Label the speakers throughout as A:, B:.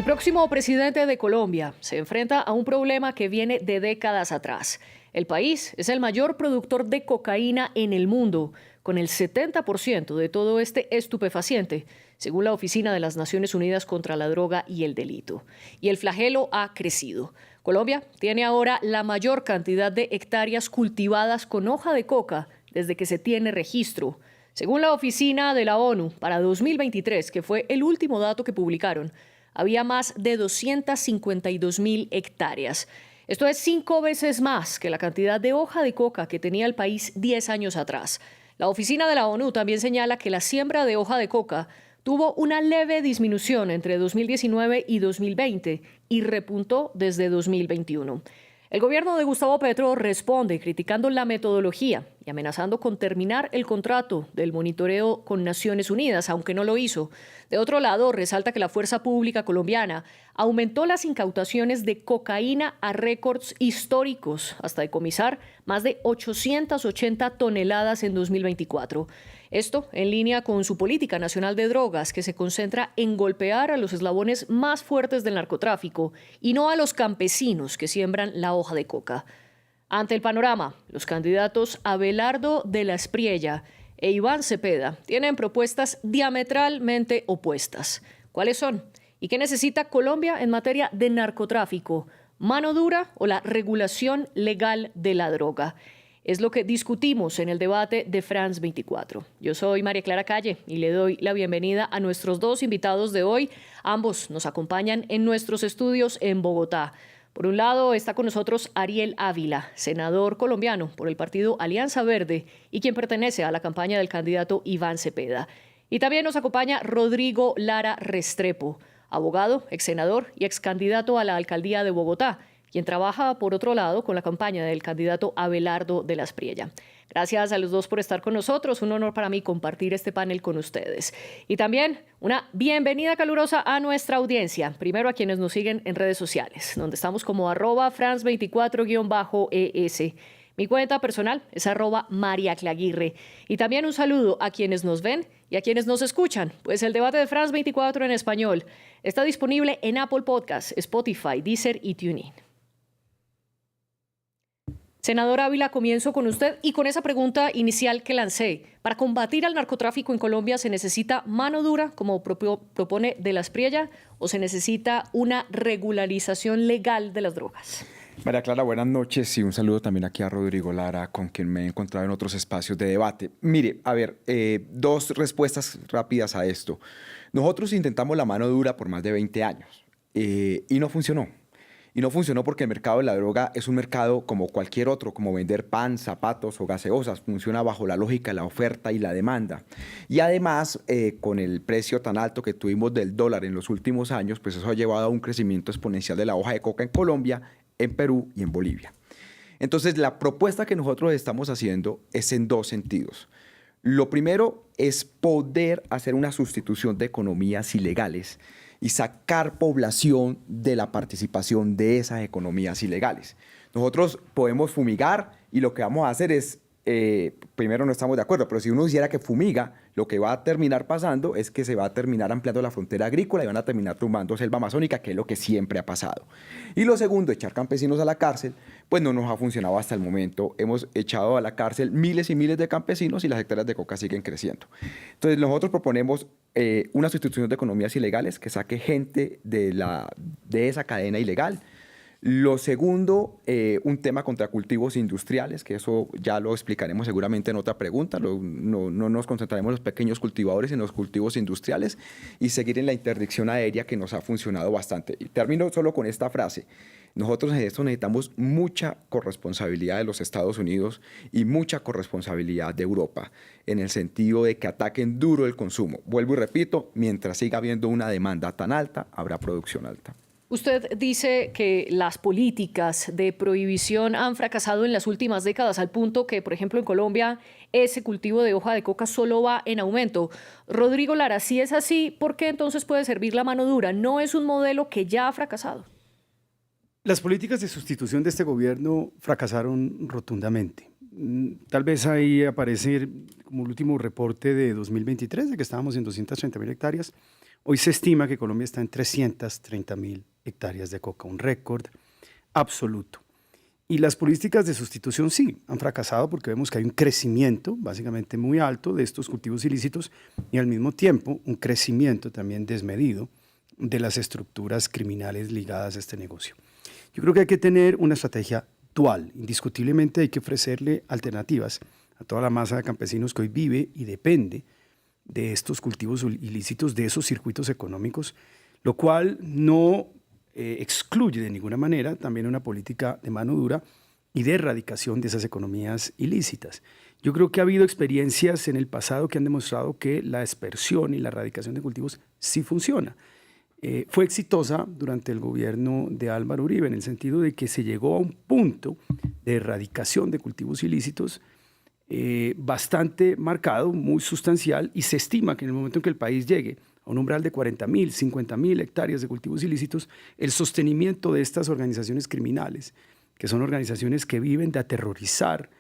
A: El próximo presidente de Colombia se enfrenta a un problema que viene de décadas atrás. El país es el mayor productor de cocaína en el mundo, con el 70% de todo este estupefaciente, según la Oficina de las Naciones Unidas contra la Droga y el Delito. Y el flagelo ha crecido. Colombia tiene ahora la mayor cantidad de hectáreas cultivadas con hoja de coca desde que se tiene registro. Según la Oficina de la ONU, para 2023, que fue el último dato que publicaron, había más de 252.000 hectáreas. Esto es 5 veces más que la cantidad de hoja de coca que tenía el país 10 años atrás. La Oficina de la ONU también señala que la siembra de hoja de coca tuvo una leve disminución entre 2019 y 2020 y repuntó desde 2021. El gobierno de Gustavo Petro responde criticando la metodología y amenazando con terminar el contrato del monitoreo con Naciones Unidas, aunque no lo hizo. De otro lado, resalta que la Fuerza Pública colombiana aumentó las incautaciones de cocaína a récords históricos, hasta decomisar más de 880 toneladas en 2024. Esto en línea con su política nacional de drogas, que se concentra en golpear a los eslabones más fuertes del narcotráfico y no a los campesinos que siembran la hoja de coca. Ante el panorama, los candidatos Abelardo de la Espriella e Iván Cepeda tienen propuestas diametralmente opuestas. ¿Cuáles son? ¿Y qué necesita Colombia en materia de narcotráfico? ¿Mano dura o la regulación legal de la droga? Es lo que discutimos en el debate de France 24. Yo soy María Clara Calle y le doy la bienvenida a nuestros dos invitados de hoy. Ambos nos acompañan en nuestros estudios en Bogotá. Por un lado está con nosotros Ariel Ávila, senador colombiano por el partido Alianza Verde y quien pertenece a la campaña del candidato Iván Cepeda. Y también nos acompaña Rodrigo Lara Restrepo, abogado, exsenador y excandidato a la alcaldía de Bogotá, quien trabaja, por otro lado, con la campaña del candidato Abelardo de la Espriella. Gracias a los dos por estar con nosotros. Un honor para mí compartir este panel con ustedes. Y también una bienvenida calurosa a nuestra audiencia. Primero a quienes nos siguen en redes sociales, donde estamos como @France24_ES. Mi cuenta personal es @mariaclaguirre. Y también un saludo a quienes nos ven y a quienes nos escuchan, pues el debate de France 24 en español está disponible en Apple Podcasts, Spotify, Deezer y TuneIn. Senador Ávila, comienzo con usted y con esa pregunta inicial que lancé. ¿Para combatir al narcotráfico en Colombia se necesita mano dura, como propone de la Espriella, o se necesita una regularización legal de las drogas?
B: María Clara, buenas noches y un saludo también aquí a Rodrigo Lara, con quien me he encontrado en otros espacios de debate. Mire, a ver, dos respuestas rápidas a esto. Nosotros intentamos la mano dura por más de 20 años y no funcionó. Y no funcionó porque el mercado de la droga es un mercado como cualquier otro, como vender pan, zapatos o gaseosas. Funciona bajo la lógica de la oferta y la demanda. Y además, con el precio tan alto que tuvimos del dólar en los últimos años, pues eso ha llevado a un crecimiento exponencial de la hoja de coca en Colombia, en Perú y en Bolivia. Entonces, la propuesta que nosotros estamos haciendo es en dos sentidos. Lo primero es poder hacer una sustitución de economías ilegales y sacar población de la participación de esas economías ilegales. Nosotros podemos fumigar y lo que vamos a hacer es, primero no estamos de acuerdo, pero si uno hiciera que fumiga, lo que va a terminar pasando es que se va a terminar ampliando la frontera agrícola y van a terminar tumbando selva amazónica, que es lo que siempre ha pasado. Y lo segundo, echar campesinos a la cárcel, pues no nos ha funcionado hasta el momento. Hemos echado a la cárcel miles y miles de campesinos y las hectáreas de coca siguen creciendo. Entonces nosotros proponemos una sustitución de economías ilegales que saque gente de esa cadena ilegal. Lo segundo, un tema contra cultivos industriales, que eso ya lo explicaremos seguramente en otra pregunta. No nos concentraremos en los pequeños cultivadores, en los cultivos industriales y seguir en la interdicción aérea que nos ha funcionado bastante. Y termino solo con esta frase. Nosotros en esto necesitamos mucha corresponsabilidad de los Estados Unidos y mucha corresponsabilidad de Europa, en el sentido de que ataquen duro el consumo. Vuelvo y repito, mientras siga habiendo una demanda tan alta, habrá producción alta.
A: Usted dice que las políticas de prohibición han fracasado en las últimas décadas, al punto que, por ejemplo, en Colombia ese cultivo de hoja de coca solo va en aumento. Rodrigo Lara, si es así, ¿por qué entonces puede servir la mano dura? ¿No es un modelo que ya ha fracasado?
C: Las políticas de sustitución de este gobierno fracasaron rotundamente. Tal vez ahí aparece como el último reporte de 2023, de que estábamos en 230.000 hectáreas. Hoy se estima que Colombia está en 330.000 hectáreas de coca, un récord absoluto. Y las políticas de sustitución sí, han fracasado porque vemos que hay un crecimiento básicamente muy alto de estos cultivos ilícitos y al mismo tiempo un crecimiento también desmedido de las estructuras criminales ligadas a este negocio. Yo creo que hay que tener una estrategia dual. Indiscutiblemente hay que ofrecerle alternativas a toda la masa de campesinos que hoy vive y depende de estos cultivos ilícitos, de esos circuitos económicos, lo cual no excluye de ninguna manera también una política de mano dura y de erradicación de esas economías ilícitas. Yo creo que ha habido experiencias en el pasado que han demostrado que la aspersión y la erradicación de cultivos sí funciona. Fue exitosa durante el gobierno de Álvaro Uribe, en el sentido de que se llegó a un punto de erradicación de cultivos ilícitos bastante marcado, muy sustancial, y se estima que en el momento en que el país llegue a un umbral de 40.000, 50.000 hectáreas de cultivos ilícitos, el sostenimiento de estas organizaciones criminales, que son organizaciones que viven de aterrorizar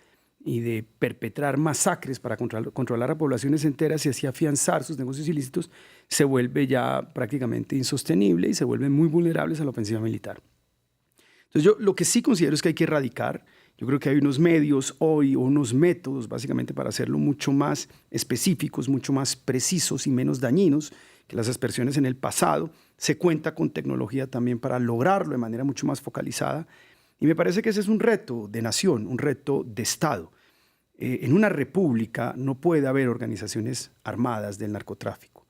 C: y de perpetrar masacres para controlar a poblaciones enteras y así afianzar sus negocios ilícitos, se vuelve ya prácticamente insostenible y se vuelven muy vulnerables a la ofensiva militar. Entonces yo lo que sí considero es que hay que erradicar. Yo creo que hay unos medios hoy, o unos métodos básicamente para hacerlo mucho más específicos, mucho más precisos y menos dañinos que las aspersiones en el pasado. Se cuenta con tecnología también para lograrlo de manera mucho más focalizada. Y me parece que ese es un reto de nación, un reto de Estado. En una república no puede haber organizaciones armadas del narcotráfico.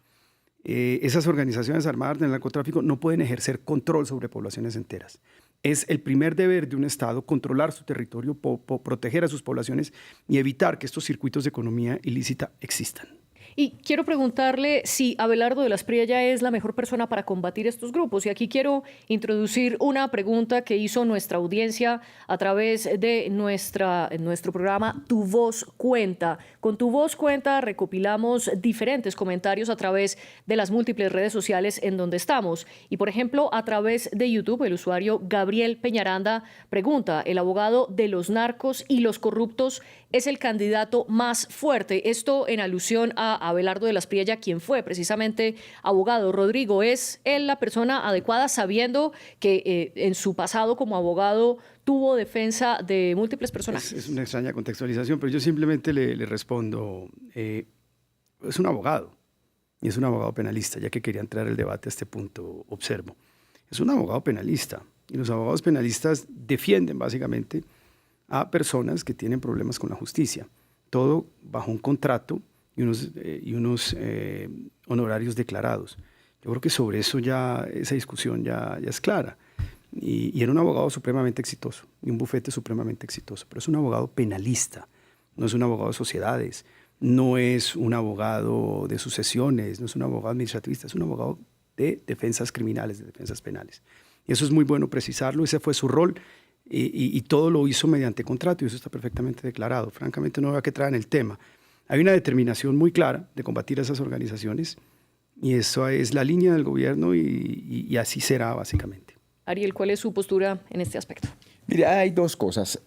C: Esas organizaciones armadas del narcotráfico no pueden ejercer control sobre poblaciones enteras. Es el primer deber de un Estado controlar su territorio, proteger a sus poblaciones y evitar que estos circuitos de economía ilícita existan.
A: Y quiero preguntarle si Abelardo de las Priella es la mejor persona para combatir estos grupos. Y aquí quiero introducir una pregunta que hizo nuestra audiencia a través de nuestro programa Tu Voz Cuenta. Con Tu Voz Cuenta recopilamos diferentes comentarios a través de las múltiples redes sociales en donde estamos. Y, por ejemplo, a través de YouTube, el usuario Gabriel Peñaranda pregunta: ¿el abogado de los narcos y los corruptos es el candidato más fuerte? Esto en alusión a Abelardo de las Priella, quien fue precisamente abogado. Rodrigo, ¿es él la persona adecuada, sabiendo que en su pasado como abogado tuvo defensa de múltiples personajes?
C: Es una extraña contextualización, pero yo simplemente le respondo, es un abogado, y es un abogado penalista, ya que quería entrar el debate a este punto, observo. Es un abogado penalista, y los abogados penalistas defienden básicamente a personas que tienen problemas con la justicia, todo bajo un contrato y unos honorarios declarados. Yo creo que sobre eso ya esa discusión ya es clara. Y era un abogado supremamente exitoso, y un bufete supremamente exitoso, pero es un abogado penalista, no es un abogado de sociedades, no es un abogado de sucesiones, no es un abogado administrativista, es un abogado de defensas criminales, de defensas penales. Y eso es muy bueno precisarlo, ese fue su rol. Y todo lo hizo mediante contrato y eso está perfectamente declarado. Francamente no veo que traer en el tema. Hay una determinación muy clara de combatir a esas organizaciones y eso es la línea del gobierno y así será básicamente.
A: Ariel, ¿cuál es su postura en este aspecto?
B: Mire, hay dos cosas.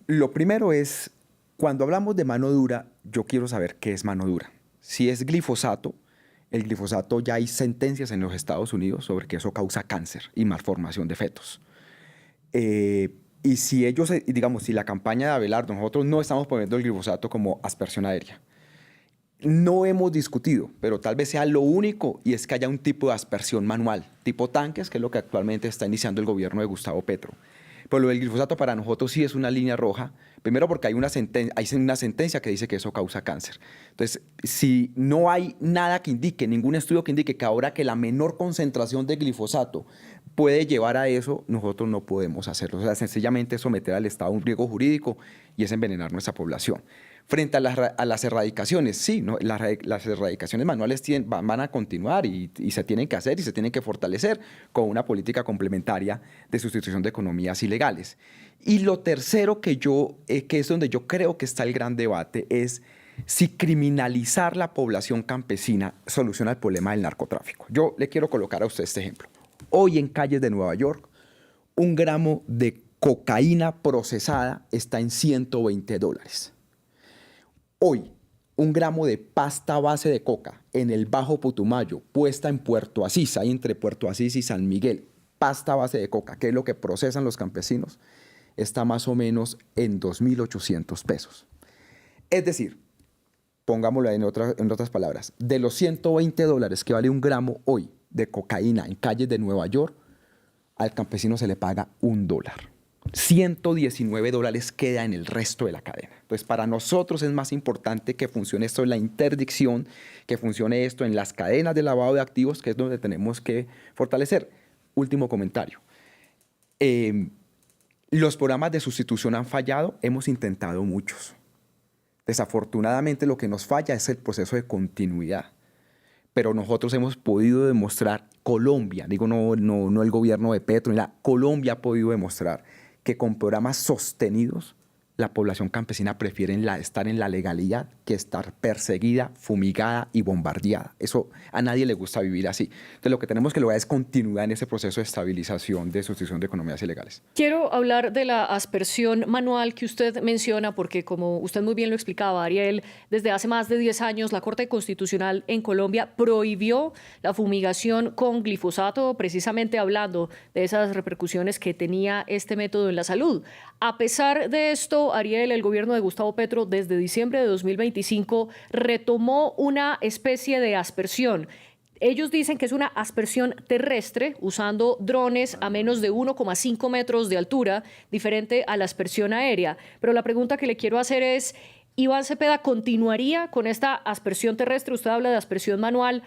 B: Lo primero es, cuando hablamos de mano dura, yo quiero saber qué es mano dura. Si es glifosato, el glifosato ya hay sentencias en los Estados Unidos sobre que eso causa cáncer y malformación de fetos. Y si ellos, digamos, si la campaña de Abelardo, nosotros no estamos poniendo el glifosato como aspersión aérea. No hemos discutido, pero tal vez sea lo único, y es que haya un tipo de aspersión manual, tipo tanques, que es lo que actualmente está iniciando el gobierno de Gustavo Petro. Pero lo del glifosato para nosotros sí es una línea roja, primero porque hay una sentencia que dice que eso causa cáncer. Entonces, si no hay nada que indique, ningún estudio que indique que ahora que la menor concentración de glifosato puede llevar a eso, nosotros no podemos hacerlo. O sea, sencillamente someter al Estado a un riesgo jurídico y es envenenar nuestra población. Frente a las erradicaciones, sí, ¿no? Las erradicaciones manuales van a continuar y se tienen que hacer y se tienen que fortalecer con una política complementaria de sustitución de economías ilegales. Y lo tercero que es donde yo creo que está el gran debate, es si criminalizar la población campesina soluciona el problema del narcotráfico. Yo le quiero colocar a usted este ejemplo. Hoy en calles de Nueva York, 1 gramo de cocaína procesada está en $120. Hoy, un gramo de pasta base de coca en el Bajo Putumayo, puesta en Puerto Asís, ahí entre Puerto Asís y San Miguel, pasta base de coca, que es lo que procesan los campesinos, está más o menos en 2.800 pesos. Es decir, pongámoslo en otras palabras, de los $120 que vale un gramo hoy de cocaína en calles de Nueva York, al campesino se le paga $1. $119 queda en el resto de la cadena. Entonces, para nosotros es más importante que funcione esto en la interdicción, que funcione esto en las cadenas de lavado de activos, que es donde tenemos que fortalecer. Último comentario. Los programas de sustitución han fallado, hemos intentado muchos. Desafortunadamente, lo que nos falla es el proceso de continuidad. Pero nosotros hemos podido demostrar, Colombia, digo no el gobierno de Petro, Colombia ha podido demostrar que con programas sostenidos la población campesina prefiere estar en la legalidad que estar perseguida, fumigada y bombardeada. Eso a nadie le gusta vivir así. Entonces lo que tenemos que lograr es continuar en ese proceso de estabilización, de sustitución de economías ilegales.
A: Quiero hablar de la aspersión manual que usted menciona, porque como usted muy bien lo explicaba, Ariel, desde hace más de 10 años la Corte Constitucional en Colombia prohibió la fumigación con glifosato, precisamente hablando de esas repercusiones que tenía este método en la salud. A pesar de esto, Ariel, el gobierno de Gustavo Petro, desde diciembre de 2025, retomó una especie de aspersión. Ellos dicen que es una aspersión terrestre, usando drones a menos de 1,5 metros de altura, diferente a la aspersión aérea. Pero la pregunta que le quiero hacer es, ¿Iván Cepeda continuaría con esta aspersión terrestre? Usted habla de aspersión manual,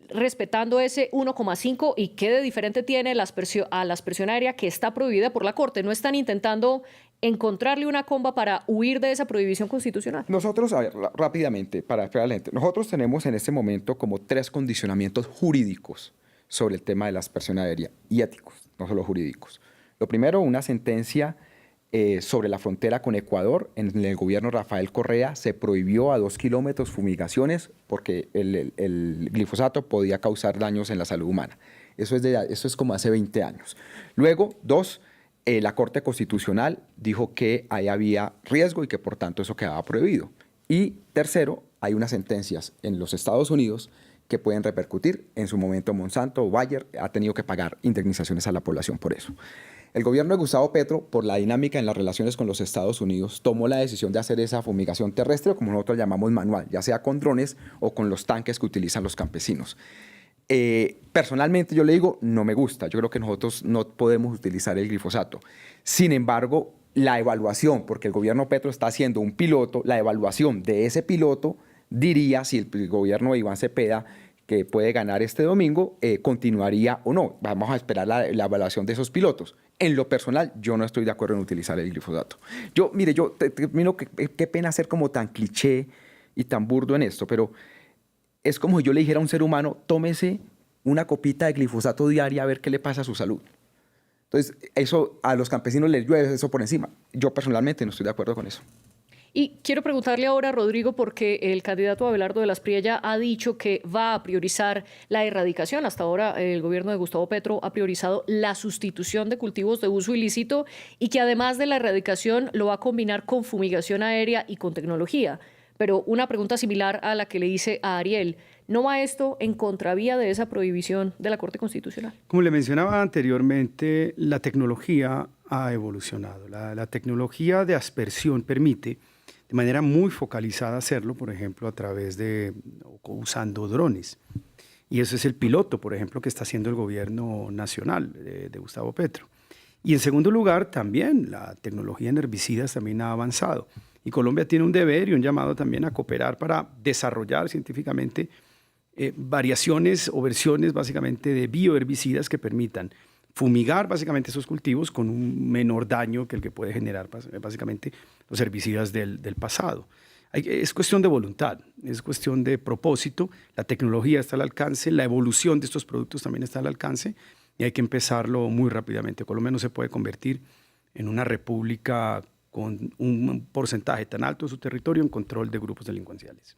A: respetando ese 1,5, ¿y qué de diferente tiene a la aspersión aérea que está prohibida por la Corte? ¿No están intentando encontrarle una comba para huir de esa prohibición constitucional?
B: Nosotros, a ver, rápidamente, para explicar a la gente, nosotros tenemos en este momento como 3 condicionamientos jurídicos sobre el tema de la aspersión aérea y éticos, no solo jurídicos. Lo primero, una sentencia sobre la frontera con Ecuador. En el gobierno Rafael Correa se prohibió a 2 kilómetros fumigaciones porque el glifosato podía causar daños en la salud humana. Eso es como hace 20 años. Luego, 2, la Corte Constitucional dijo que ahí había riesgo y que por tanto eso quedaba prohibido. Y tercero, hay unas sentencias en los Estados Unidos que pueden repercutir. En su momento Monsanto o Bayer ha tenido que pagar indemnizaciones a la población por eso. El gobierno de Gustavo Petro, por la dinámica en las relaciones con los Estados Unidos, tomó la decisión de hacer esa fumigación terrestre, como nosotros llamamos manual, ya sea con drones o con los tanques que utilizan los campesinos. Personalmente yo le digo, no me gusta. Yo creo que nosotros no podemos utilizar el glifosato. Sin embargo, la evaluación, porque el gobierno Petro está haciendo un piloto, la evaluación de ese piloto diría si el gobierno de Iván Cepeda, que puede ganar este domingo, continuaría o no. Vamos a esperar la evaluación de esos pilotos. En lo personal, yo no estoy de acuerdo en utilizar el glifosato. Mire, termino, qué pena ser como tan cliché y tan burdo en esto, pero es como si yo le dijera a un ser humano, tómese una copita de glifosato diaria a ver qué le pasa a su salud. Entonces, eso a los campesinos les llueve eso por encima. Yo personalmente no estoy de acuerdo con eso.
A: Y quiero preguntarle ahora a Rodrigo, porque el candidato Abelardo de las Priella ha dicho que va a priorizar la erradicación. Hasta ahora el gobierno de Gustavo Petro ha priorizado la sustitución de cultivos de uso ilícito y que además de la erradicación lo va a combinar con fumigación aérea y con tecnología. Pero una pregunta similar a la que le hice a Ariel, ¿no va esto en contravía de esa prohibición de la Corte Constitucional?
C: Como le mencionaba anteriormente, la tecnología ha evolucionado. La tecnología de aspersión permite de manera muy focalizada hacerlo, por ejemplo, a través de usando drones. Y eso es el piloto, por ejemplo, que está haciendo el gobierno nacional de Gustavo Petro. Y en segundo lugar, también la tecnología en herbicidas también ha avanzado. Y Colombia tiene un deber y un llamado también a cooperar para desarrollar científicamente variaciones o versiones básicamente de bioherbicidas que permitan fumigar básicamente esos cultivos con un menor daño que el que puede generar básicamente los herbicidas del pasado. Es cuestión de voluntad, es cuestión de propósito, la tecnología está al alcance, la evolución de estos productos también está al alcance y hay que empezarlo muy rápidamente. Colombia no se puede convertir en una república con un porcentaje tan alto de su territorio en control de grupos delincuenciales.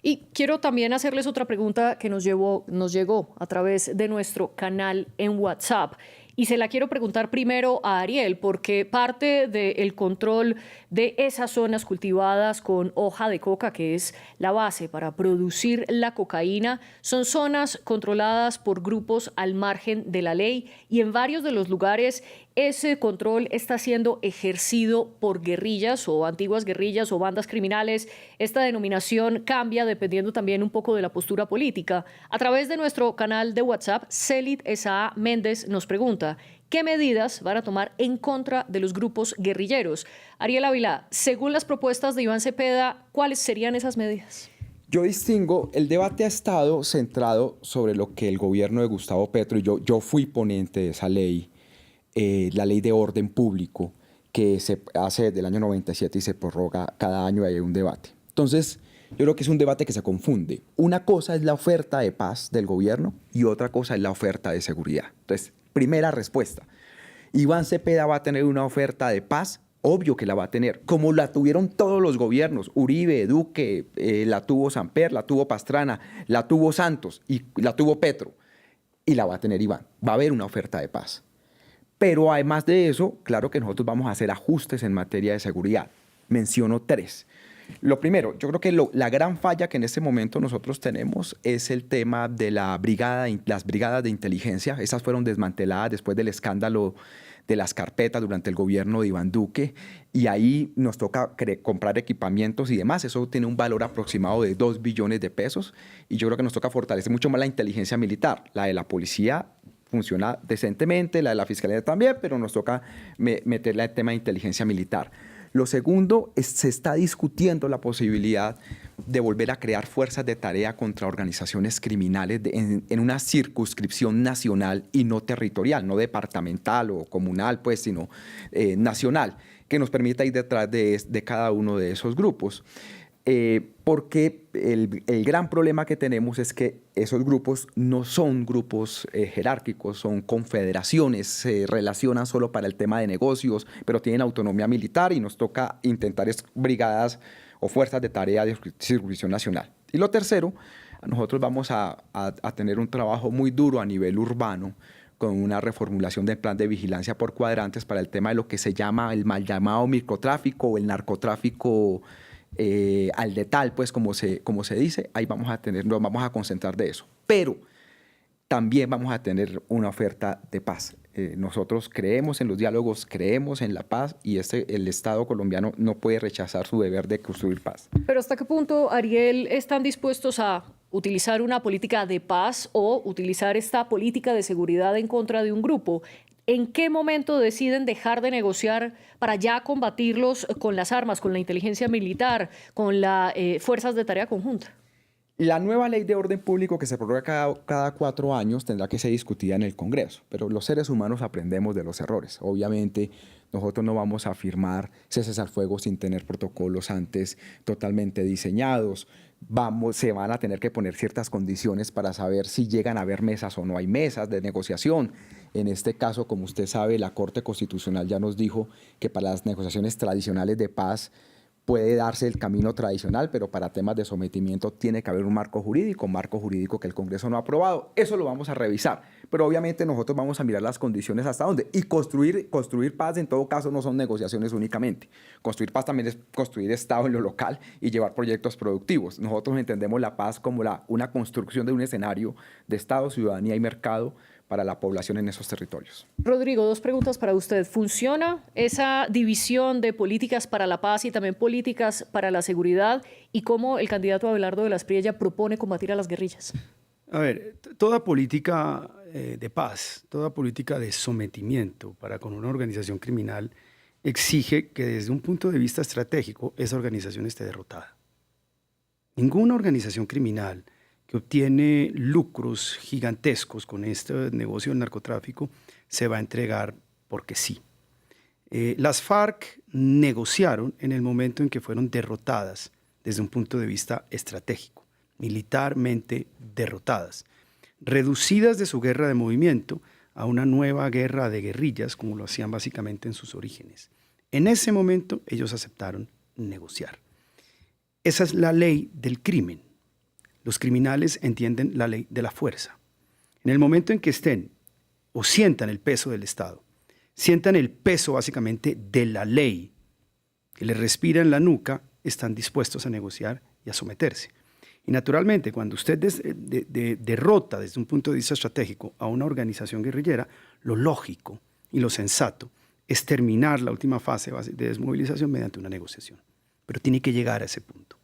A: Y quiero también hacerles otra pregunta que nos llegó a través de nuestro canal en WhatsApp. Y se la quiero preguntar primero a Ariel, porque parte del control de esas zonas cultivadas con hoja de coca, que es la base para producir la cocaína, son zonas controladas por grupos al margen de la ley y en varios de los lugares ese control está siendo ejercido por guerrillas o antiguas guerrillas o bandas criminales. Esta denominación cambia dependiendo también un poco de la postura política. A través de nuestro canal de WhatsApp, Celit Esaa Méndez nos pregunta: ¿qué medidas van a tomar en contra de los grupos guerrilleros? Ariel Ávila, según las propuestas de Iván Cepeda, ¿cuáles serían esas medidas?
B: Yo distingo, el debate ha estado centrado sobre lo que el gobierno de Gustavo Petro, y yo fui ponente de esa ley, la ley de orden público, que se hace desde el año 97 y se prorroga cada año, y hay un debate. Entonces, yo creo que es un debate que se confunde. Una cosa es la oferta de paz del gobierno y otra cosa es la oferta de seguridad. Entonces, primera respuesta. Iván Cepeda va a tener una oferta de paz, obvio que la va a tener, como la tuvieron todos los gobiernos, Uribe, Duque, la tuvo Samper, la tuvo Pastrana, la tuvo Santos y la tuvo Petro, y la va a tener Iván. Va a haber una oferta de paz. Pero además de eso, claro que nosotros vamos a hacer ajustes en materia de seguridad. Menciono 3. Lo primero, yo creo que la gran falla que en este momento nosotros tenemos es el tema de las brigadas de inteligencia. Esas fueron desmanteladas después del escándalo de las carpetas durante el gobierno de Iván Duque, y ahí nos toca comprar equipamientos y demás. Eso tiene un valor aproximado de 2 billones de pesos, y yo creo que nos toca fortalecer mucho más la inteligencia militar. La de la policía funciona decentemente, la de la fiscalía también, pero nos toca meterle al tema de inteligencia militar. Lo segundo, se está discutiendo la posibilidad de volver a crear fuerzas de tarea contra organizaciones criminales en una circunscripción nacional y no territorial, no departamental o comunal, pues, sino nacional, que nos permita ir detrás de cada uno de esos grupos. Porque el gran problema que tenemos es que esos grupos no son grupos jerárquicos, son confederaciones, se relacionan solo para el tema de negocios, pero tienen autonomía militar, y nos toca intentar brigadas o fuerzas de tarea de circunscripción nacional. Y lo tercero, nosotros vamos a tener un trabajo muy duro a nivel urbano, con una reformulación del plan de vigilancia por cuadrantes para el tema de lo que se llama el mal llamado microtráfico o el narcotráfico al detal, pues como se dice. Ahí nos vamos a concentrar de eso. Pero también vamos a tener una oferta de paz. Nosotros creemos en los diálogos, creemos en la paz, y el Estado colombiano no puede rechazar su deber de construir paz.
A: Pero ¿hasta qué punto, Ariel, están dispuestos a utilizar una política de paz o utilizar esta política de seguridad en contra de un grupo? ¿En qué momento deciden dejar de negociar para ya combatirlos con las armas, con la inteligencia militar, con las fuerzas de tarea conjunta?
B: La nueva ley de orden público, que se prorroga cada 4 años, tendrá que ser discutida en el Congreso, pero los seres humanos aprendemos de los errores. Obviamente, nosotros no vamos a firmar ceses al fuego sin tener protocolos antes totalmente diseñados. Se van a tener que poner ciertas condiciones para saber si llegan a haber mesas o no hay mesas de negociación. En este caso, como usted sabe, la Corte Constitucional ya nos dijo que para las negociaciones tradicionales de paz puede darse el camino tradicional, pero para temas de sometimiento tiene que haber un marco jurídico que el Congreso no ha aprobado. Eso lo vamos a revisar, pero obviamente nosotros vamos a mirar las condiciones hasta dónde. Y construir paz, en todo caso, no son negociaciones únicamente. Construir paz también es construir Estado en lo local y llevar proyectos productivos. Nosotros entendemos la paz como una construcción de un escenario de Estado, ciudadanía y mercado para la población en esos territorios.
A: Rodrigo, 2 preguntas para usted. ¿Funciona esa división de políticas para la paz y también políticas para la seguridad? ¿Y cómo el candidato Abelardo de la Espriella propone combatir a las guerrillas?
C: A ver, toda política de paz, toda política de sometimiento para con una organización criminal exige que desde un punto de vista estratégico esa organización esté derrotada. Ninguna organización criminal que obtiene lucros gigantescos con este negocio del narcotráfico se va a entregar porque sí. Las FARC negociaron en el momento en que fueron derrotadas desde un punto de vista estratégico, militarmente derrotadas, reducidas de su guerra de movimiento a una nueva guerra de guerrillas, como lo hacían básicamente en sus orígenes. En ese momento ellos aceptaron negociar. Esa es la ley del crimen. Los criminales entienden la ley de la fuerza. En el momento en que estén o sientan el peso del Estado, sientan el peso básicamente de la ley que les respira en la nuca, están dispuestos a negociar y a someterse. Y naturalmente, cuando usted derrota desde un punto de vista estratégico a una organización guerrillera, lo lógico y lo sensato es terminar la última fase de desmovilización mediante una negociación. Pero tiene que llegar a ese punto.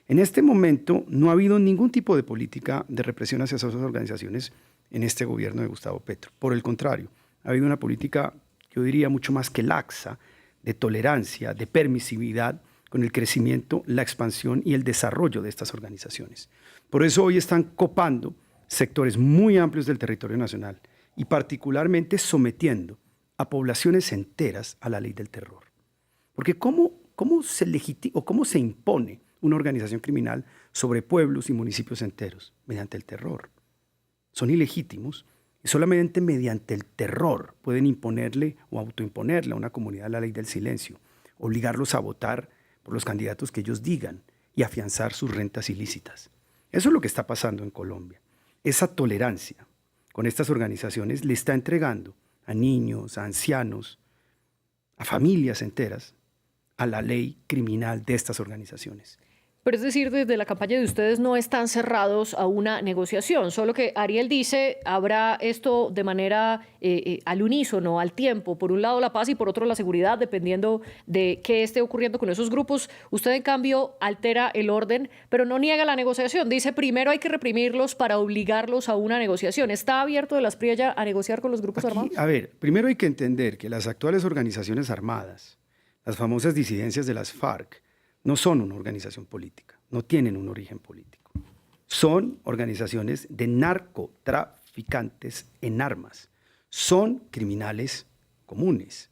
C: En este momento no ha habido ningún tipo de política de represión hacia esas organizaciones en este gobierno de Gustavo Petro. Por el contrario, ha habido una política, yo diría, mucho más que laxa, de tolerancia, de permisividad, con el crecimiento, la expansión y el desarrollo de estas organizaciones. Por eso hoy están copando sectores muy amplios del territorio nacional y particularmente sometiendo a poblaciones enteras a la ley del terror. Porque ¿cómo se impone una organización criminal sobre pueblos y municipios enteros? Mediante el terror. Son ilegítimos y solamente mediante el terror pueden imponerle o autoimponerle a una comunidad la ley del silencio, obligarlos a votar por los candidatos que ellos digan y afianzar sus rentas ilícitas. Eso es lo que está pasando en Colombia. Esa tolerancia con estas organizaciones le está entregando a niños, a ancianos, a familias enteras, a la ley criminal de estas organizaciones.
A: Pero es decir, desde la campaña de ustedes no están cerrados a una negociación, solo que Ariel dice, habrá esto de manera al unísono, al tiempo, por un lado la paz y por otro la seguridad, dependiendo de qué esté ocurriendo con esos grupos. Usted, en cambio, altera el orden, pero no niega la negociación. Dice, primero hay que reprimirlos para obligarlos a una negociación. ¿Está abierto de las PRI ya a negociar con los grupos armados?
C: A ver, primero hay que entender que las actuales organizaciones armadas, las famosas disidencias de las FARC, no son una organización política, no tienen un origen político. Son organizaciones de narcotraficantes en armas. Son criminales comunes.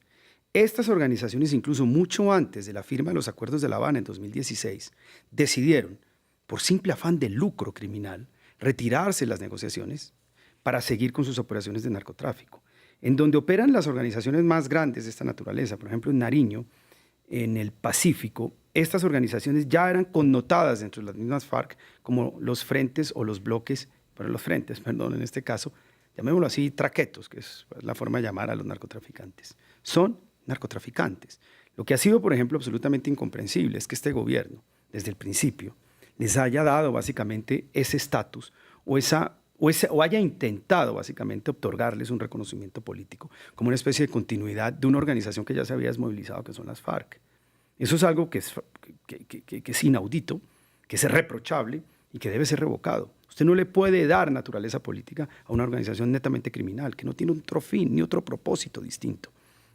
C: Estas organizaciones, incluso mucho antes de la firma de los Acuerdos de La Habana en 2016, decidieron, por simple afán de lucro criminal, retirarse de las negociaciones para seguir con sus operaciones de narcotráfico. En donde operan las organizaciones más grandes de esta naturaleza, por ejemplo en Nariño, en el Pacífico, estas organizaciones ya eran connotadas dentro de las mismas FARC como los frentes o los bloques, pero los frentes, perdón, en este caso, llamémoslo así, traquetos, que es la forma de llamar a los narcotraficantes. Son narcotraficantes. Lo que ha sido, por ejemplo, absolutamente incomprensible es que este gobierno, desde el principio, les haya dado básicamente ese estatus o haya intentado básicamente otorgarles un reconocimiento político como una especie de continuidad de una organización que ya se había desmovilizado, que son las FARC. Eso es algo que es inaudito, que es reprochable y que debe ser revocado. Usted no le puede dar naturaleza política a una organización netamente criminal, que no tiene otro fin ni otro propósito distinto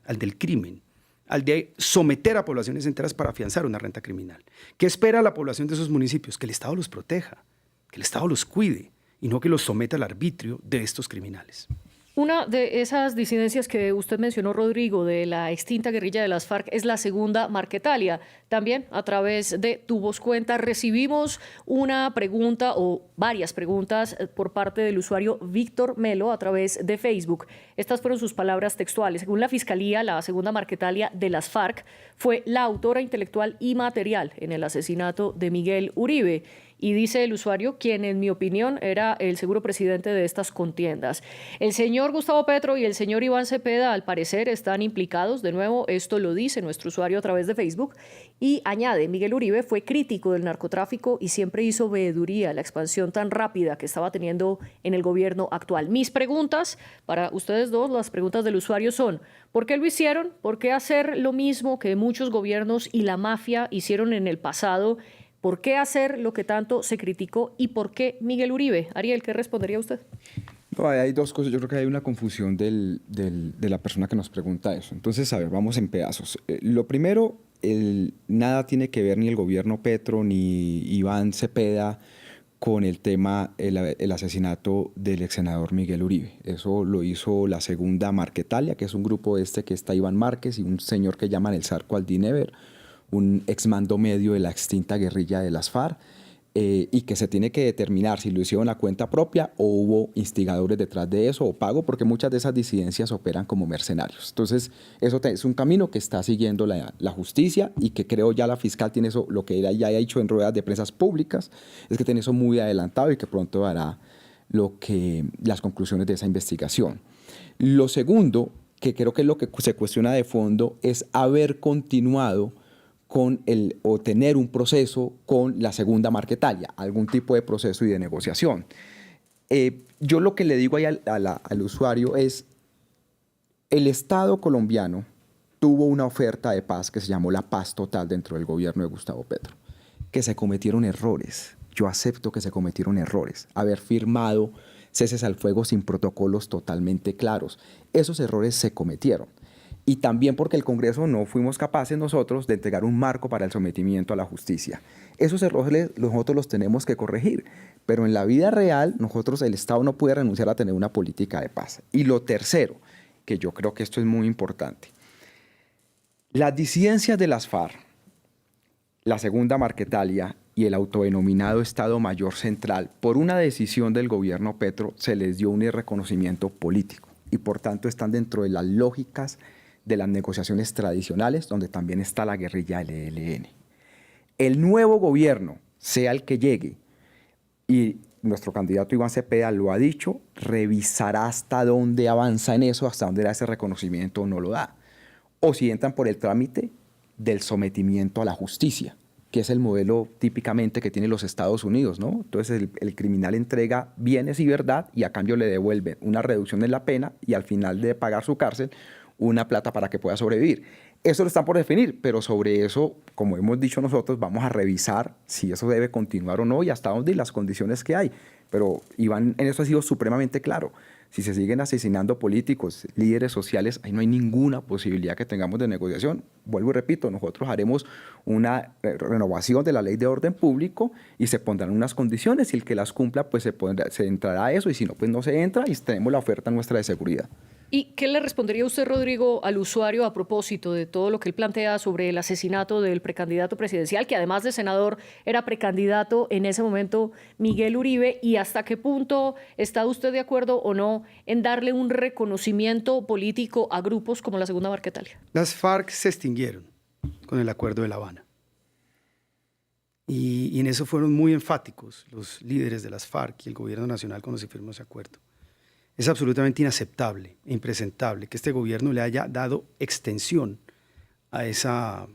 C: al del crimen, al de someter a poblaciones enteras para afianzar una renta criminal. ¿Qué espera la población de esos municipios? Que el Estado los proteja, que el Estado los cuide y no que los someta al arbitrio de estos criminales.
A: Una de esas disidencias que usted mencionó, Rodrigo, de la extinta guerrilla de las FARC, es la Segunda Marquetalia. También a través de Tu Voz Cuenta recibimos una pregunta o varias preguntas por parte del usuario Víctor Melo a través de Facebook. Estas fueron sus palabras textuales. Según la Fiscalía, la Segunda Marquetalia de las FARC fue la autora intelectual y material en el asesinato de Miguel Uribe. Y dice el usuario, quien en mi opinión era el seguro presidente de estas contiendas. El señor Gustavo Petro y el señor Iván Cepeda al parecer están implicados. De nuevo, esto lo dice nuestro usuario a través de Facebook. Y añade, Miguel Uribe fue crítico del narcotráfico y siempre hizo veeduría la expansión tan rápida que estaba teniendo en el gobierno actual. Mis preguntas para ustedes dos, las preguntas del usuario son, ¿por qué lo hicieron? ¿Por qué hacer lo mismo que muchos gobiernos y la mafia hicieron en el pasado? ¿Por qué hacer lo que tanto se criticó y por qué Miguel Uribe? Ariel, ¿qué respondería usted?
B: No, hay dos cosas. Yo creo que hay una confusión de la persona que nos pregunta eso. Entonces, a ver, vamos en pedazos. Lo primero, nada tiene que ver ni el gobierno Petro ni Iván Cepeda con el tema, el asesinato del ex senador Miguel Uribe. Eso lo hizo la Segunda Marquetalia, que es un grupo que está Iván Márquez y un señor que llaman el Zarco Aldinever, un exmando medio de la extinta guerrilla de las FARC, y que se tiene que determinar si lo hicieron a cuenta propia o hubo instigadores detrás de eso o pago, porque muchas de esas disidencias operan como mercenarios. Entonces, eso es un camino que está siguiendo la justicia y que creo ya la fiscal tiene eso, lo que ella ya ha dicho en ruedas de prensa públicas, es que tiene eso muy adelantado y que pronto dará las conclusiones de esa investigación. Lo segundo, que creo que es lo que se cuestiona de fondo, es haber continuado o tener un proceso con la segunda Marquetalia, algún tipo de proceso y de negociación. Yo lo que le digo ahí al usuario es, el Estado colombiano tuvo una oferta de paz que se llamó la paz total dentro del gobierno de Gustavo Petro, que se cometieron errores. Yo acepto que se cometieron errores. Haber firmado ceses al fuego sin protocolos totalmente claros. Esos errores se cometieron. Y también porque el Congreso no fuimos capaces nosotros de entregar un marco para el sometimiento a la justicia. Esos errores nosotros los tenemos que corregir. Pero en la vida real, el Estado no puede renunciar a tener una política de paz. Y lo tercero, que yo creo que esto es muy importante. Las disidencias de las FARC, la segunda Marquetalia y el autodenominado Estado Mayor Central, por una decisión del gobierno Petro, se les dio un reconocimiento político y por tanto están dentro de las lógicas de las negociaciones tradicionales, donde también está la guerrilla del ELN. El nuevo gobierno, sea el que llegue, y nuestro candidato Iván Cepeda lo ha dicho, revisará hasta dónde avanza en eso, hasta dónde da ese reconocimiento o no lo da. O si entran por el trámite del sometimiento a la justicia, que es el modelo típicamente que tienen los Estados Unidos, ¿no? Entonces el criminal entrega bienes y verdad y a cambio le devuelven una reducción en la pena y al final de pagar su cárcel una plata para que pueda sobrevivir. Eso lo están por definir, pero sobre eso, como hemos dicho nosotros, vamos a revisar si eso debe continuar o no y hasta dónde y las condiciones que hay. Pero Iván en eso ha sido supremamente claro. Si se siguen asesinando políticos, líderes sociales, ahí no hay ninguna posibilidad que tengamos de negociación. Vuelvo y repito, nosotros haremos una renovación de la ley de orden público y se pondrán unas condiciones y el que las cumpla, pues se entrará a eso y si no, pues no se entra y tenemos la oferta nuestra de seguridad.
A: ¿Y qué le respondería usted, Rodrigo, al usuario a propósito de todo lo que él plantea sobre el asesinato del precandidato presidencial, que además de senador era precandidato en ese momento Miguel Uribe? ¿Y hasta qué punto está usted de acuerdo o no en darle un reconocimiento político a grupos como la Segunda Marquetalia?
C: Las FARC se extinguieron con el Acuerdo de La Habana. Y en eso fueron muy enfáticos los líderes de las FARC y el gobierno nacional cuando se firmó ese acuerdo. Es absolutamente inaceptable e impresentable que este gobierno le haya dado extensión a esa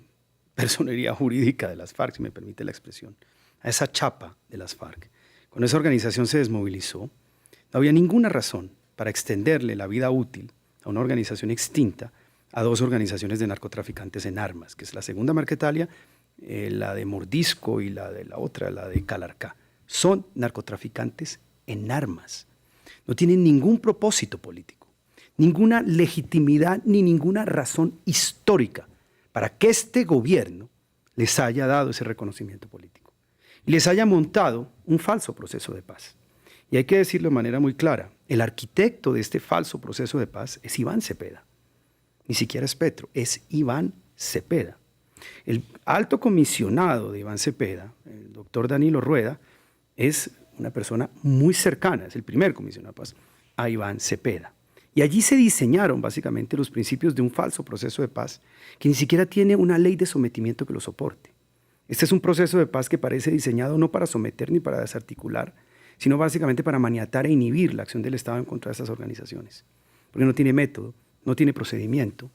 C: personería jurídica de las FARC, si me permite la expresión, a esa chapa de las FARC. Cuando esa organización se desmovilizó, no había ninguna razón para extenderle la vida útil a una organización extinta a dos organizaciones de narcotraficantes en armas, que es la Segunda Marquetalia, la de Mordisco y la de la otra, la de Calarcá. Son narcotraficantes en armas. No tienen ningún propósito político, ninguna legitimidad ni ninguna razón histórica para que este gobierno les haya dado ese reconocimiento político y les haya montado un falso proceso de paz. Y hay que decirlo de manera muy clara, el arquitecto de este falso proceso de paz es Iván Cepeda. Ni siquiera es Petro, es Iván Cepeda. El alto comisionado de Iván Cepeda, el doctor Danilo Rueda, es una persona muy cercana, es el primer comisionado de paz, a Iván Cepeda. Y allí se diseñaron básicamente los principios de un falso proceso de paz que ni siquiera tiene una ley de sometimiento que lo soporte. Este es un proceso de paz que parece diseñado no para someter ni para desarticular, sino básicamente para maniatar e inhibir la acción del Estado en contra de estas organizaciones. Porque no tiene método, no tiene procedimiento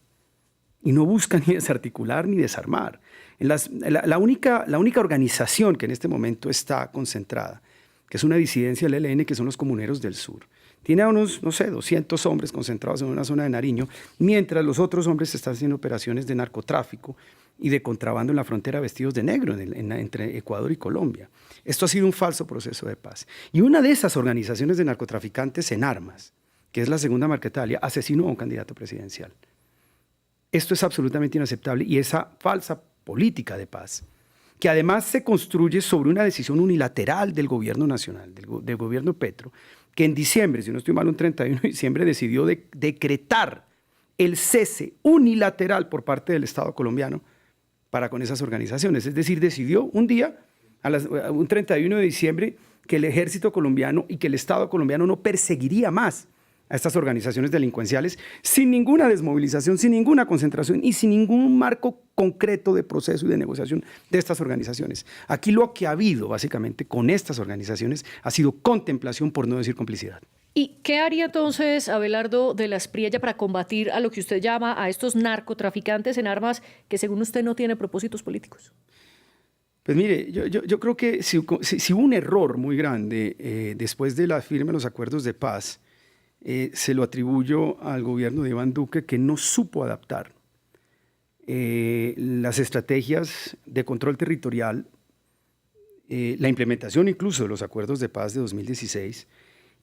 C: y no busca ni desarticular ni desarmar. La única organización que en este momento está concentrada, que es una disidencia del ELN, que son los comuneros del sur. Tiene a unos, 200 hombres concentrados en una zona de Nariño, mientras los otros hombres están haciendo operaciones de narcotráfico y de contrabando en la frontera vestidos de negro entre Ecuador y Colombia. Esto ha sido un falso proceso de paz. Y una de esas organizaciones de narcotraficantes en armas, que es la Segunda Marquetalia, asesinó a un candidato presidencial. Esto es absolutamente inaceptable y esa falsa política de paz, que además se construye sobre una decisión unilateral del gobierno nacional, del gobierno Petro, que en diciembre, si no estoy mal, un 31 de diciembre, decidió decretar el cese unilateral por parte del Estado colombiano para con esas organizaciones. Es decir, decidió un día, un 31 de diciembre, que el ejército colombiano y que el Estado colombiano no perseguiría más a estas organizaciones delincuenciales sin ninguna desmovilización, sin ninguna concentración y sin ningún marco concreto de proceso y de negociación de estas organizaciones. Aquí lo que ha habido básicamente con estas organizaciones ha sido contemplación, por no decir complicidad.
A: ¿Y qué haría entonces Abelardo de la Espriella para combatir a lo que usted llama a estos narcotraficantes en armas que según usted no tiene propósitos políticos?
C: Pues mire, yo creo que si hubo un error muy grande después de la firma de los acuerdos de paz, se lo atribuyo al gobierno de Iván Duque, que no supo adaptar las estrategias de control territorial, la implementación incluso de los acuerdos de paz de 2016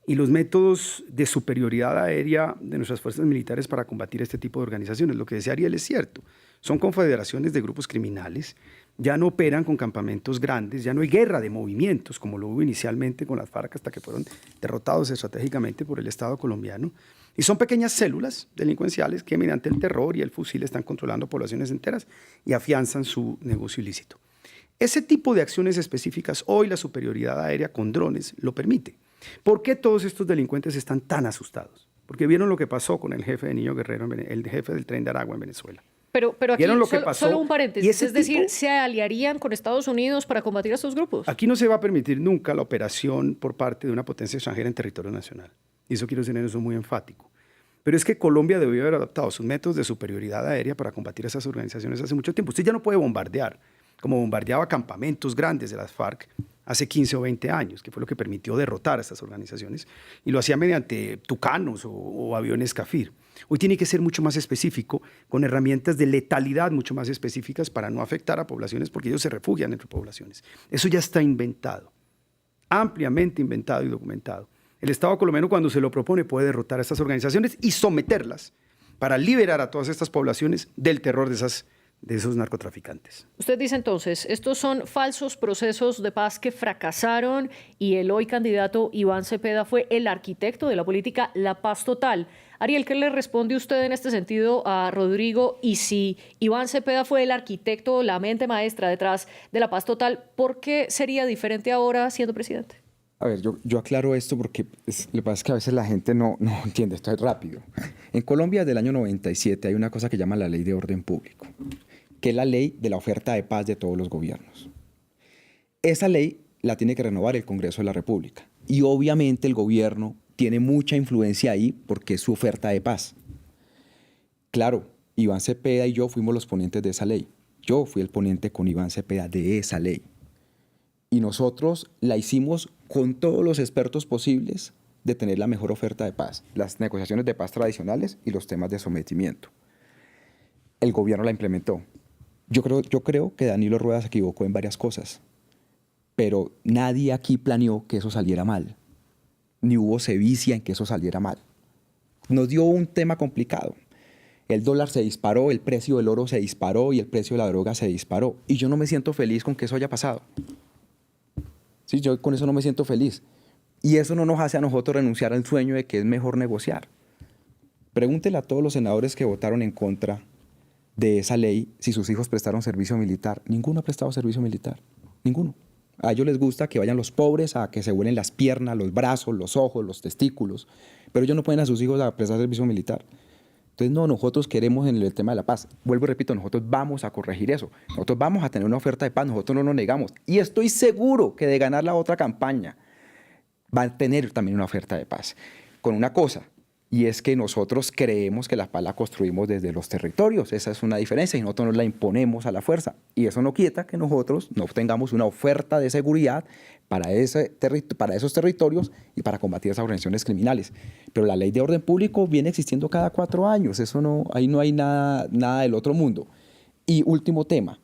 C: y los métodos de superioridad aérea de nuestras fuerzas militares para combatir este tipo de organizaciones. Lo que decía Ariel es cierto, son confederaciones de grupos criminales, ya no operan con campamentos grandes, ya no hay guerra de movimientos como lo hubo inicialmente con las FARC hasta que fueron derrotados estratégicamente por el Estado colombiano. Y son pequeñas células delincuenciales que mediante el terror y el fusil están controlando poblaciones enteras y afianzan su negocio ilícito. Ese tipo de acciones específicas, hoy la superioridad aérea con drones lo permite. ¿Por qué todos estos delincuentes están tan asustados? Porque vieron lo que pasó con el jefe de Niño Guerrero, el jefe del Tren de Aragua en Venezuela.
A: Pero aquí
C: Lo que pasó,
A: solo un paréntesis, es decir, ¿se aliarían con Estados Unidos para combatir a estos grupos?
C: Aquí no se va a permitir nunca la operación por parte de una potencia extranjera en territorio nacional. Y eso quiero tener eso muy enfático. Pero es que Colombia debió haber adaptado sus métodos de superioridad aérea para combatir a esas organizaciones hace mucho tiempo. Usted ya no puede bombardear, como bombardeaba campamentos grandes de las FARC hace 15 o 20 años, que fue lo que permitió derrotar a estas organizaciones, y lo hacía mediante tucanos o aviones Cafir. Hoy tiene que ser mucho más específico, con herramientas de letalidad mucho más específicas para no afectar a poblaciones, porque ellos se refugian entre poblaciones. Eso ya está inventado, ampliamente inventado y documentado. El Estado colombiano, cuando se lo propone, puede derrotar a estas organizaciones y someterlas para liberar a todas estas poblaciones del terror de esos narcotraficantes.
A: Usted dice entonces, estos son falsos procesos de paz que fracasaron y el hoy candidato Iván Cepeda fue el arquitecto de la política La Paz Total. Ariel, ¿qué le responde usted en este sentido a Rodrigo? Y si Iván Cepeda fue el arquitecto, la mente maestra detrás de La Paz Total, ¿por qué sería diferente ahora siendo presidente?
B: A ver, yo aclaro esto porque lo que pasa es que a veces la gente no entiende, esto es rápido. En Colombia, desde el año 97, hay una cosa que llama la Ley de Orden Público, que es la ley de la oferta de paz de todos los gobiernos. Esa ley la tiene que renovar el Congreso de la República. Y obviamente el gobierno tiene mucha influencia ahí porque es su oferta de paz. Claro, Iván Cepeda y yo fuimos los ponentes de esa ley. Yo fui el ponente con Iván Cepeda de esa ley. Y nosotros la hicimos con todos los expertos posibles de tener la mejor oferta de paz, las negociaciones de paz tradicionales y los temas de sometimiento. El gobierno la implementó. Yo creo que Danilo Rueda se equivocó en varias cosas, pero nadie aquí planeó que eso saliera mal, ni hubo sevicia en que eso saliera mal. Nos dio un tema complicado. El dólar se disparó, el precio del oro se disparó y el precio de la droga se disparó. Y yo no me siento feliz con que eso haya pasado. Sí, yo con eso no me siento feliz. Y eso no nos hace a nosotros renunciar al sueño de que es mejor negociar. Pregúntele a todos los senadores que votaron en contra de esa ley si sus hijos prestaron servicio militar. Ninguno ha prestado servicio militar. Ninguno. A ellos les gusta que vayan los pobres a que se vuelen las piernas, los brazos, los ojos, los testículos. Pero ellos no ponen a sus hijos a prestar servicio militar. Entonces, no, nosotros queremos en el tema de la paz. Vuelvo y repito, nosotros vamos a corregir eso. Nosotros vamos a tener una oferta de paz, nosotros no nos negamos. Y estoy seguro que de ganar la otra campaña va a tener también una oferta de paz. Con una cosa, y es que nosotros creemos que la paz la construimos desde los territorios. Esa es una diferencia y nosotros nos la imponemos a la fuerza. Y eso no quita que nosotros no tengamos una oferta de seguridad para esos territorios y para combatir esas organizaciones criminales. Pero la ley de orden público viene existiendo cada 4 años. Ahí no hay nada del otro mundo. Y último tema.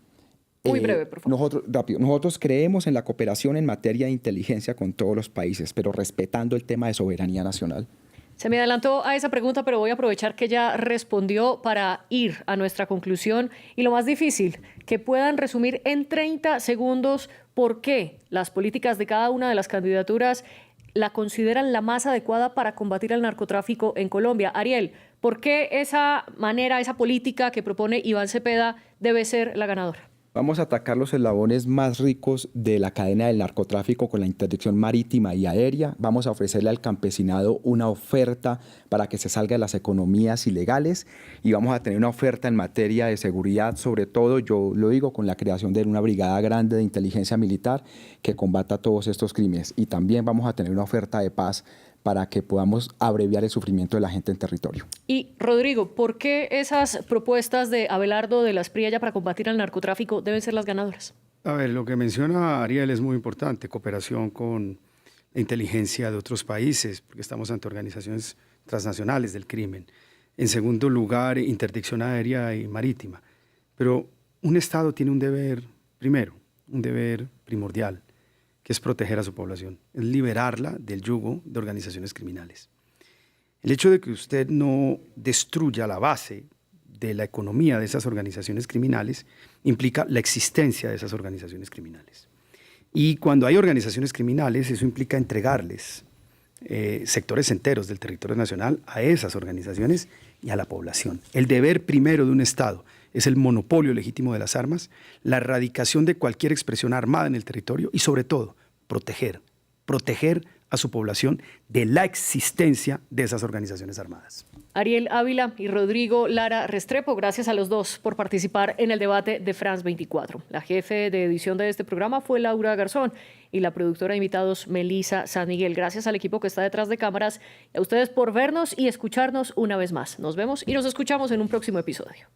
A: Muy breve, por favor.
B: Nosotros creemos en la cooperación en materia de inteligencia con todos los países, pero respetando el tema de soberanía nacional.
A: Se me adelantó a esa pregunta, pero voy a aprovechar que ya respondió para ir a nuestra conclusión. Y lo más difícil, que puedan resumir en 30 segundos por qué las políticas de cada una de las candidaturas la consideran la más adecuada para combatir el narcotráfico en Colombia. Ariel, ¿por qué esa manera, esa política que propone Iván Cepeda debe ser la ganadora?
B: Vamos a atacar los eslabones más ricos de la cadena del narcotráfico con la interdicción marítima y aérea. Vamos a ofrecerle al campesinado una oferta para que se salga de las economías ilegales y vamos a tener una oferta en materia de seguridad, sobre todo, yo lo digo, con la creación de una brigada grande de inteligencia militar que combata todos estos crímenes. Y también vamos a tener una oferta de paz para que podamos abreviar el sufrimiento de la gente en territorio.
A: Y Rodrigo, ¿por qué esas propuestas de Abelardo de la Espriella para combatir el narcotráfico deben ser las ganadoras?
C: A ver, lo que menciona Ariel es muy importante, cooperación con la inteligencia de otros países, porque estamos ante organizaciones transnacionales del crimen. En segundo lugar, interdicción aérea y marítima. Pero un Estado tiene un deber, primero, un deber primordial, que es proteger a su población, es liberarla del yugo de organizaciones criminales. El hecho de que usted no destruya la base de la economía de esas organizaciones criminales implica la existencia de esas organizaciones criminales. Y cuando hay organizaciones criminales, eso implica entregarles sectores enteros del territorio nacional a esas organizaciones y a la población. El deber primero de un Estado es el monopolio legítimo de las armas, la erradicación de cualquier expresión armada en el territorio y, sobre todo, proteger a su población de la existencia de esas organizaciones armadas.
A: Ariel Ávila y Rodrigo Lara Restrepo, gracias a los dos por participar en el debate de France 24. La jefe de edición de este programa fue Laura Garzón y la productora de invitados Melissa San Miguel. Gracias al equipo que está detrás de cámaras y a ustedes por vernos y escucharnos una vez más. Nos vemos y nos escuchamos en un próximo episodio.